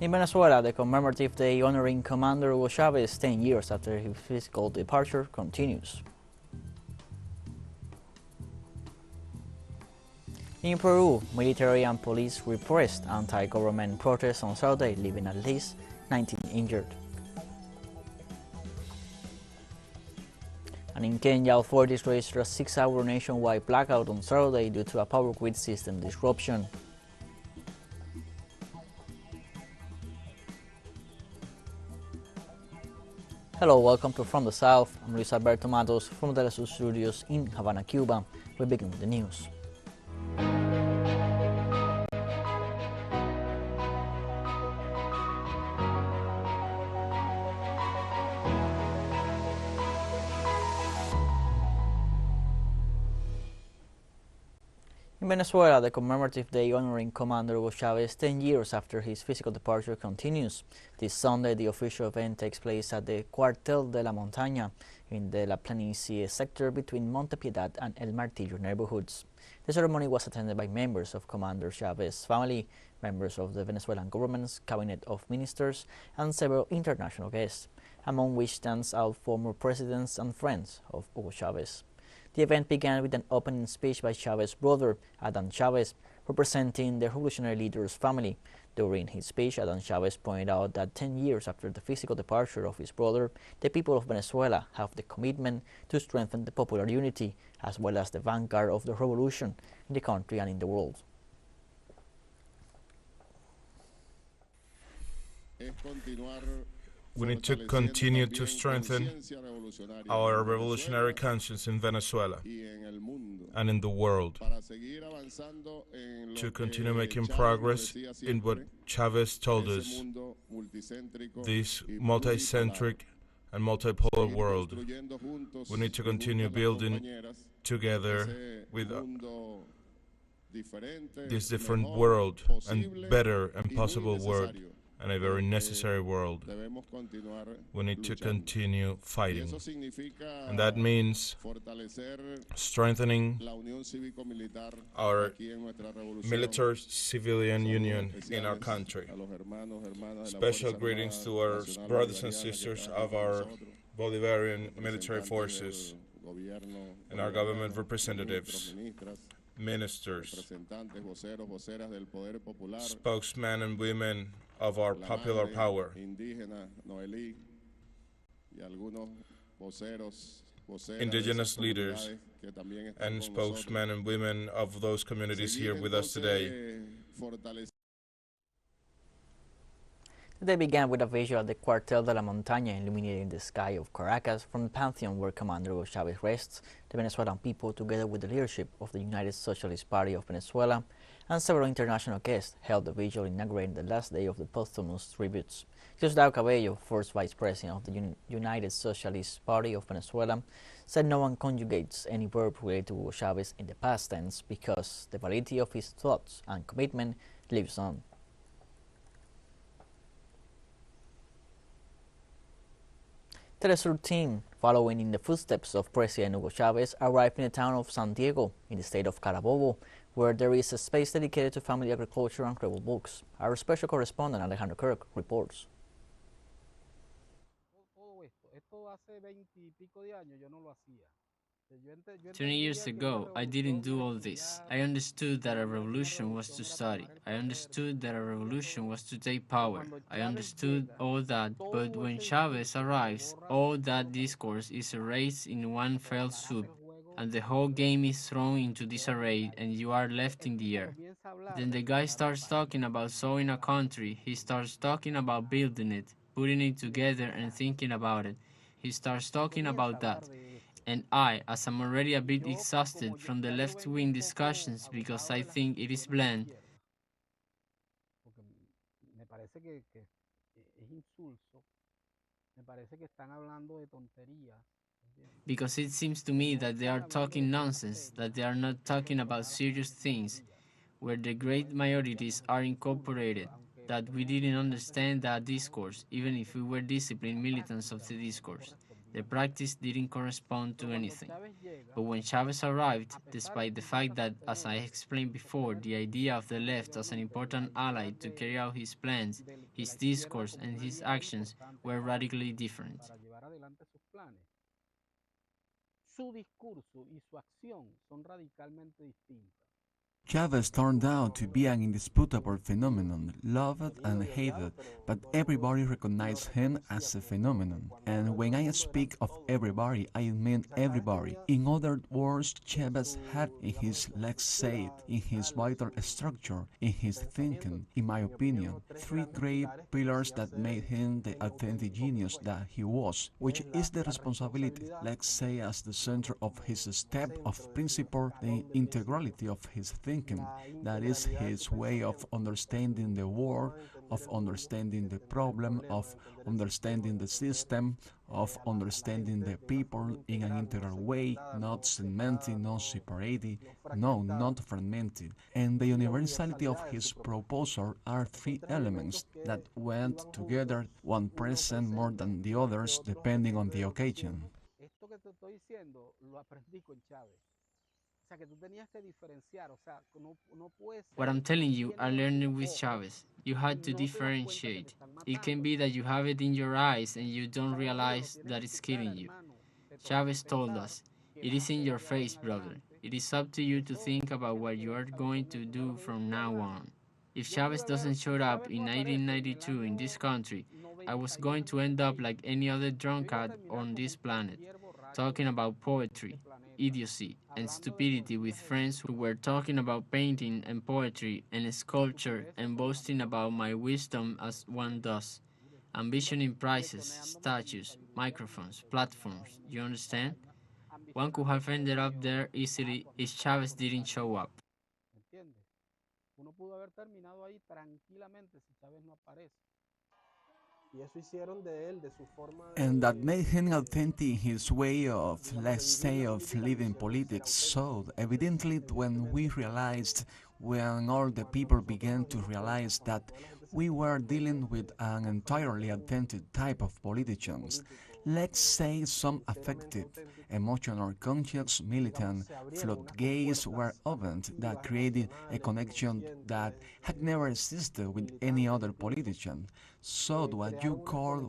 In Venezuela, the commemorative day honoring Commander Hugo Chavez 10 years after his physical departure continues. In Peru, military and police repressed anti-government protests on Saturday, leaving at least 19 injured. And in Kenya, authorities registered a 6-hour nationwide blackout on Saturday due to a power grid system disruption. Hello, welcome to From the South. I'm Luis Alberto Matos from the TeleSUR studios in Havana, Cuba. We begin with the news. In Venezuela, the commemorative day honoring Commander Hugo Chavez 10 years after his physical departure continues. This Sunday, the official event takes place at the Cuartel de la Montaña in the La Planicie sector between Monte Piedad and El Martillo neighborhoods. The ceremony was attended by members of Commander Chavez's family, members of the Venezuelan government's cabinet of ministers, and several international guests, among which stands out former presidents and friends of Hugo Chavez. The event began with an opening speech by Chavez's brother, Adán Chavez, representing the revolutionary leader's family. During his speech, Adán Chavez pointed out that 10 years after the physical departure of his brother, the people of Venezuela have the commitment to strengthen the popular unity, as well as the vanguard of the revolution in the country and in the world. We need to continue to strengthen our revolutionary conscience in Venezuela and in the world, to continue making progress in what Chavez told us, this multicentric and multipolar world. We need to continue building together with this different world, and better and possible world, and a very necessary world. We need to continue fighting, and that means strengthening our military-civilian union in our country. Special greetings to our brothers and sisters of our Bolivarian military forces and our government representatives, ministers, spokesmen and women of our popular power, indigenous leaders, and spokesmen and women of those communities here with us today. The day began with a visual at the Cuartel de la Montaña, illuminating the sky of Caracas from the Pantheon where Commander Hugo Chavez rests. The Venezuelan people, together with the leadership of the United Socialist Party of Venezuela and several international guests, held the vigil inaugurating the last day of the posthumous tributes. Diosdado Cabello, first vice president of the United Socialist Party of Venezuela, said no one conjugates any verb related to Hugo Chavez in the past tense because the validity of his thoughts and commitment lives on. TeleSUR team, following in the footsteps of President Hugo Chavez, arrived in the town of San Diego, in the state of Carabobo, where there is a space dedicated to family agriculture and travel books. Our special correspondent Alejandro Kirk reports. 20 years ago, I didn't do all this. I understood that a revolution was to study. I understood that a revolution was to take power. I understood all that, but when Chavez arrives, all that discourse is erased in one fell swoop, and the whole game is thrown into disarray, and you are left in the air. Then the guy starts talking about sowing a country. He starts talking about building it, putting it together and thinking about it. He starts talking about that. And I, as I'm already a bit exhausted from the left-wing discussions because I think it is bland, because it seems to me that they are talking nonsense, that they are not talking about serious things, where the great majorities are incorporated, that we didn't understand that discourse, even if we were disciplined militants of the discourse. The practice didn't correspond to anything. But when Chavez arrived, despite the fact that, as I explained before, the idea of the left as an important ally to carry out his plans, his discourse and his actions were radically different. Chavez turned out to be an indisputable phenomenon, loved and hated, but everybody recognized him as a phenomenon. And when I speak of everybody, I mean everybody. In other words, Chavez had in his, let's say, in his vital structure, in his thinking, in my opinion, three great pillars that made him the authentic genius that he was, which is the responsibility, let's say, as the center of his step of principle, the integrality of his thinking. That is his way of understanding the world, of understanding the problem, of understanding the system, of understanding the people in an integral way, not segmenting, not separating, no, not fragmented. And the universality of his proposal are three elements that went together, one present more than the others depending on the occasion. What I'm telling you, I learned it with Chavez. You had to differentiate. It can be that you have it in your eyes and you don't realize that it's killing you. Chavez told us, it is in your face, brother. It is up to you to think about what you are going to do from now on. If Chavez doesn't show up in 1992 in this country, I was going to end up like any other drunkard on this planet, talking about poetry, idiocy, and stupidity with friends who were talking about painting and poetry and sculpture and boasting about my wisdom as one does. Ambitioning prizes, statues, microphones, platforms, you understand? One could have ended up there easily if Chavez didn't show up. And that made him authentic in his way of, let's say, of living politics. So evidently when we realized, when all the people began to realize that we were dealing with an entirely authentic type of politicians, let's say some affective, emotional, conscious, militant floodgates were opened that created a connection that had never existed with any other politician. So what you call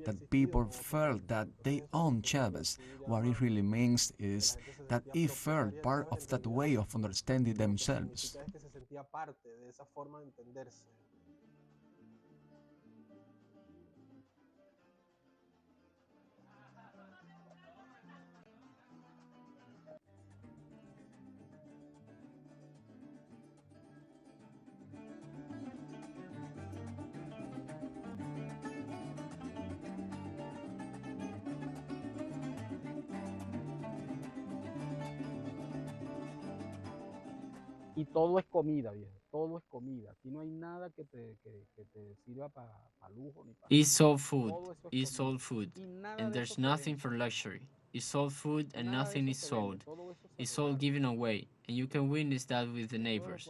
that people felt that they own Chavez, what it really means is that it felt part of that way of understanding themselves. It's all food, it's all food, and there's nothing for luxury. It's all food and nothing is sold. It's all given away, and you can witness that with the neighbors.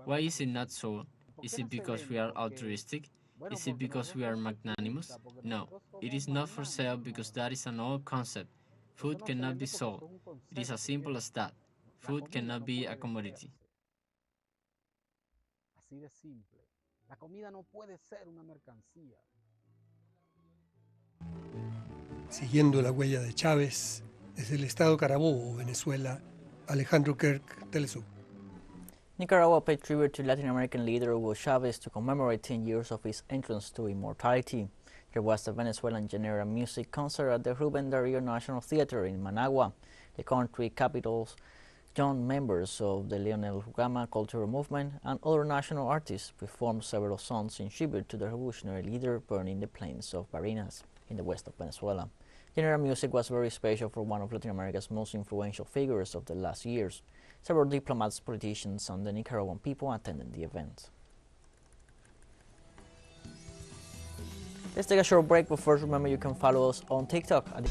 Why is it not sold? Is it because we are altruistic? Is it because we are magnanimous? No, it is not for sale because that is an old concept. Food cannot be sold. It is as simple as that. Food cannot be a commodity. Siguiendo la huella de Chávez, desde el estado Carabobo, Venezuela, Alejandro Kirk, TeleSUR. Nicaragua paid tribute to Latin American leader Hugo Chavez to commemorate 10 years of his entrance to immortality. There was a Venezuelan general music concert at the Rubén Darío National Theater in Managua. The country capital's young members of the Leonel Rugama cultural movement and other national artists performed several songs in tribute to the revolutionary leader burning the plains of Barinas in the west of Venezuela. General music was very special for one of Latin America's most influential figures of the last years. Several diplomats, politicians, and the Nicaraguan people attended the event. Let's take a short break, but first remember you can follow us on TikTok at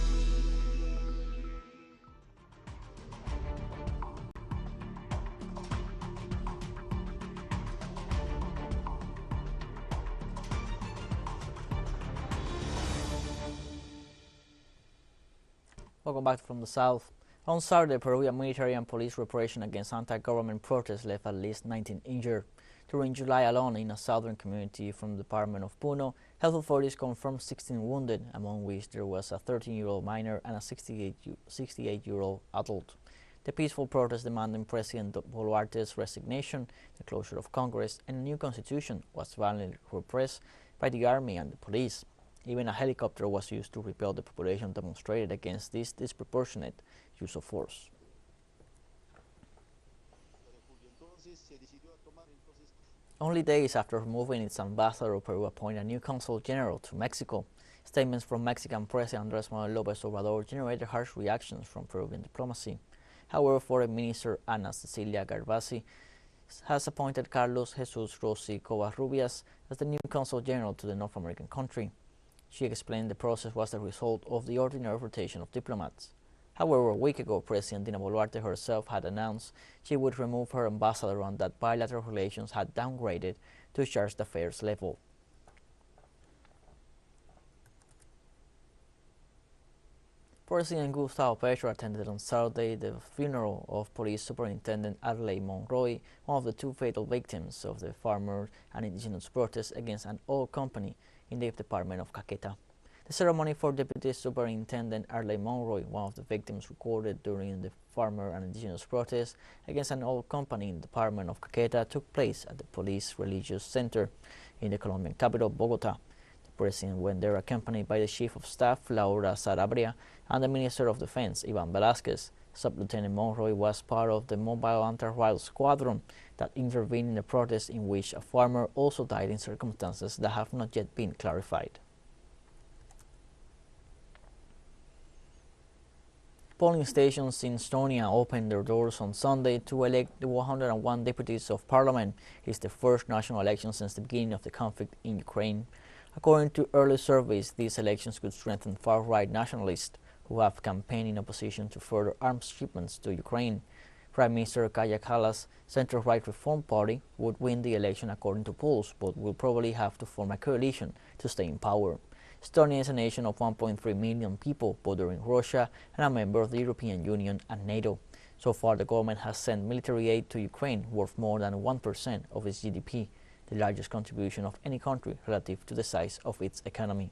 Welcome back from the south. On Saturday, Peruvian military and police repression against anti-government protests left at least 19 injured. During July alone, in a southern community from the department of Puno, health authorities confirmed 16 wounded, among which there was a 13-year-old minor and a 68-year-old adult. The peaceful protest demanding President Boluarte's resignation, the closure of Congress, and a new constitution was violently repressed by the army and the police. Even a helicopter was used to repel the population demonstrated against this disproportionate use of force. Only days after removing its ambassador, Peru appointed a new consul general to Mexico. Statements from Mexican President Andrés Manuel López Obrador generated harsh reactions from Peruvian diplomacy. However, Foreign Minister Ana Cecilia Garbasi has appointed Carlos Jesus Rossi Covarrubias as the new consul general to the North American country. She explained the process was the result of the ordinary rotation of diplomats. However, a week ago, President Dina Boluarte herself had announced she would remove her ambassador and that bilateral relations had downgraded to chargé d'affaires level. President Gustavo Petro attended on Saturday the funeral of Police Superintendent Arley Monroy, one of the two fatal victims of the farmer and indigenous protests against an oil company in the department of Caqueta. The ceremony for Deputy Superintendent Arley Monroy, one of the victims recorded during the farmer and indigenous protests against an oil company in the department of Caqueta, took place at the Police Religious Center in the Colombian capital, Bogota. The President went there accompanied by the Chief of Staff, Laura Sarabria, and the Minister of Defense, Ivan Velázquez. Sub-Lieutenant Monroy was part of the mobile anti-riot squadron that intervened in the protest, in which a farmer also died in circumstances that have not yet been clarified. Polling stations in Estonia opened their doors on Sunday to elect the 101 deputies of parliament. It is the first national election since the beginning of the conflict in Ukraine. According to early surveys, these elections could strengthen far-right nationalists who have campaigned in opposition to further arms shipments to Ukraine. Prime Minister Kaja Kallas' center-right Reform Party would win the election according to polls, but will probably have to form a coalition to stay in power. Estonia is a nation of 1.3 million people bordering Russia and a member of the European Union and NATO. So far, the government has sent military aid to Ukraine worth more than 1% of its GDP, the largest contribution of any country relative to the size of its economy.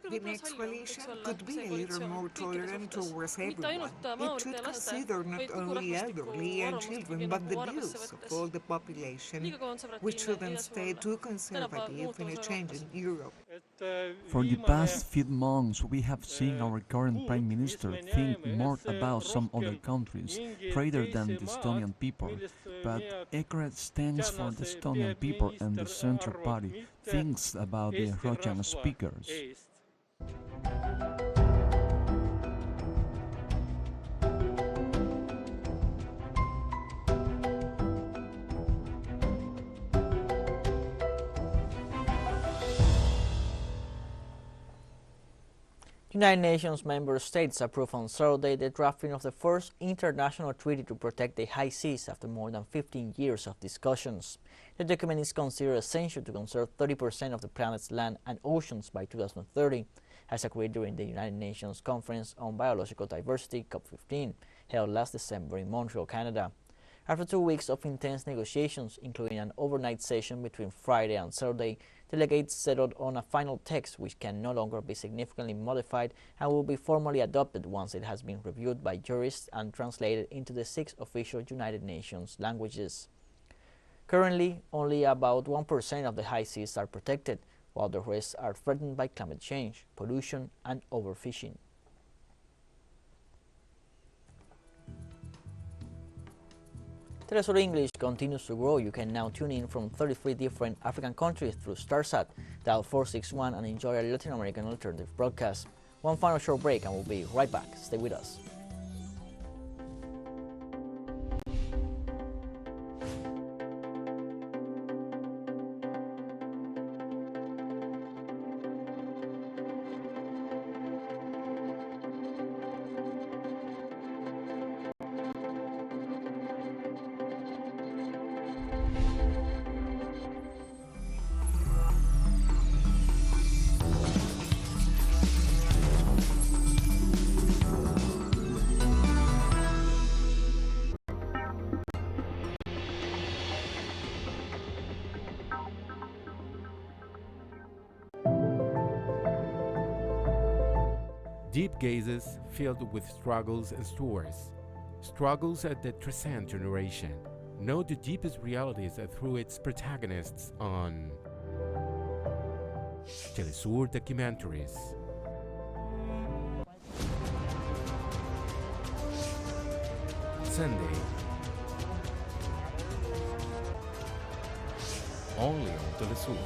The next coalition could be a little more tolerant towards everyone. It should consider not only elderly and children, but the views of all the population. We shouldn't stay too conservative in a changing Europe. For the past few months, we have seen our current Prime Minister think more about some other countries rather than the Estonian people. But ECRET stands for the Estonian people, and the Center Party thinks about the Russian speakers. United Nations member states approved on Saturday the drafting of the first international treaty to protect the high seas after more than 15 years of discussions. The document is considered essential to conserve 30% of the planet's land and oceans by 2030, as agreed during the United Nations Conference on Biological Diversity, COP15, held last December in Montreal, Canada. After 2 weeks of intense negotiations, including an overnight session between Friday and Saturday, delegates settled on a final text which can no longer be significantly modified and will be formally adopted once it has been reviewed by jurists and translated into the 6 official United Nations languages. Currently, only about 1% of the high seas are protected, while the rest are threatened by climate change, pollution, and overfishing. TeleSUR English continues to grow. You can now tune in from 33 different African countries through StarSat, dial 461, and enjoy our Latin American alternative broadcast. One final short break and we'll be right back. Stay with us. deep gazes filled with struggles and stories. Struggles that transcend generation. Know the deepest realities through its protagonists on TeleSUR documentaries. Sunday. Only on TeleSUR.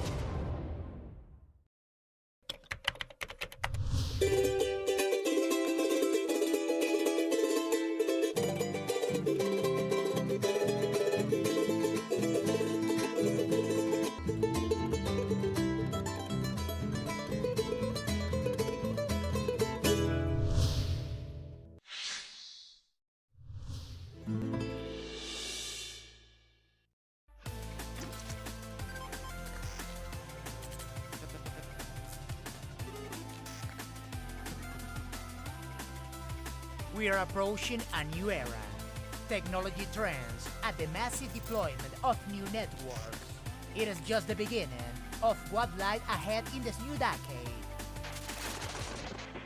We are approaching a new era. Technology trends and the massive deployment of new networks. It is just the beginning of what lies ahead in this new decade.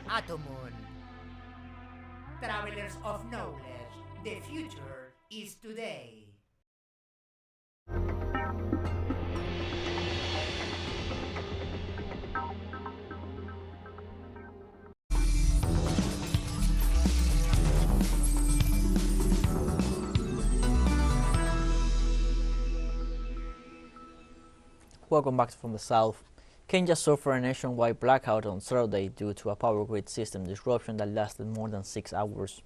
Atomun. Travelers of knowledge, the future is today. Welcome back from the south. Kenya suffered a nationwide blackout on Saturday due to a power grid system disruption that lasted more than 6 hours.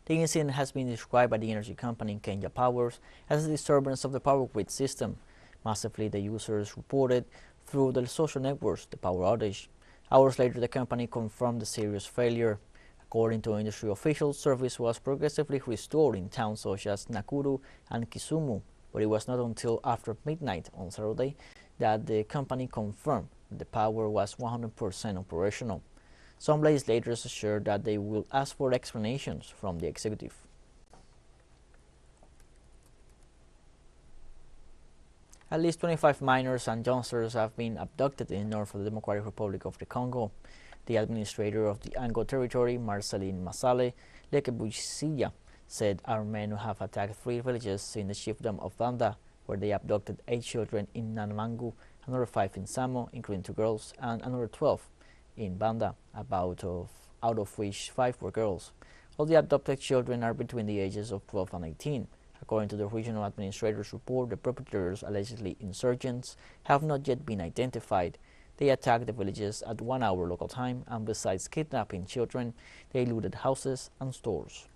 The incident has been described by the energy company Kenya Powers as a disturbance of the power grid system. Massively, the users reported through the social networks the power outage. Hours later, the company confirmed the serious failure. According to industry officials, service was progressively restored in towns such as Nakuru and Kisumu, but it was not until after midnight on Saturday that the company confirmed the power was 100% operational. Some legislators assured that they will ask for explanations from the executive. At least 25 minors and youngsters have been abducted in north of the Democratic Republic of the Congo. The administrator of the Ango territory, Marceline Masale Lekebusilla, said armed men have attacked 3 villages in the chiefdom of Banda, where they abducted 8 children in Nanamangu, another 5 in Samo, including 2 girls, and another 12 in Banda, out of which 5 were girls. All the abducted children are between the ages of 12 and 18. According to the regional administrator's report, the perpetrators, allegedly insurgents, have not yet been identified. They attacked the villages at 1 hour local time, and besides kidnapping children, they looted houses and stores.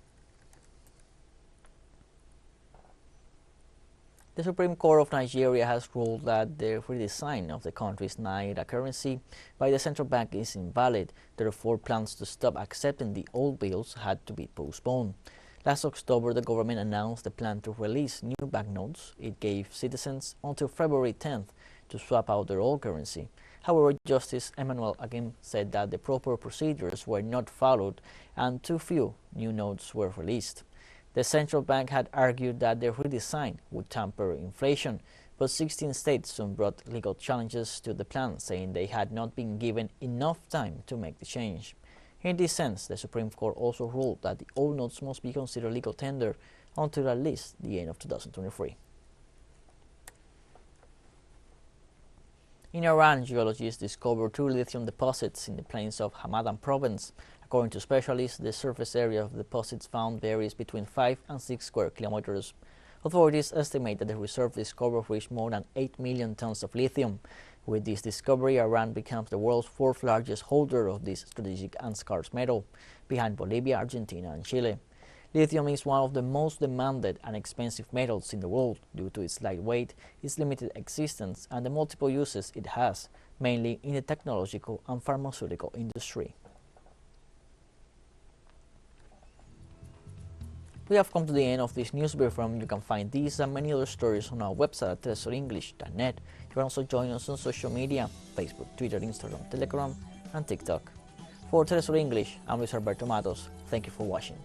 The Supreme Court of Nigeria has ruled that the redesign of the country's naira currency by the central bank is invalid. Therefore, plans to stop accepting the old bills had to be postponed. Last October, the government announced the plan to release new banknotes. It gave citizens until February 10th to swap out their old currency. However, Justice Emmanuel again said that the proper procedures were not followed and too few new notes were released. The central bank had argued that the redesign would tamper inflation, but 16 states soon brought legal challenges to the plan, saying they had not been given enough time to make the change. In this sense, the Supreme Court also ruled that the old notes must be considered legal tender until at least the end of 2023. In Iran, geologists discovered 2 lithium deposits in the plains of Hamadan province. According to specialists, the surface area of the deposits found varies between 5 and 6 square kilometers. Authorities estimate that the reserve discovered reached more than 8 million tons of lithium. With this discovery, Iran becomes the world's 4th largest holder of this strategic and scarce metal, behind Bolivia, Argentina, and Chile. Lithium is one of the most demanded and expensive metals in the world due to its light weight, its limited existence, and the multiple uses it has, mainly in the technological and pharmaceutical industry. We have come to the end of this news briefing. You can find these and many other stories on our website at telesurenglish.net. You can also join us on social media: Facebook, Twitter, Instagram, Telegram, and TikTok. For TeleSUR English, I'm Luis Alberto Matos. Thank you for watching.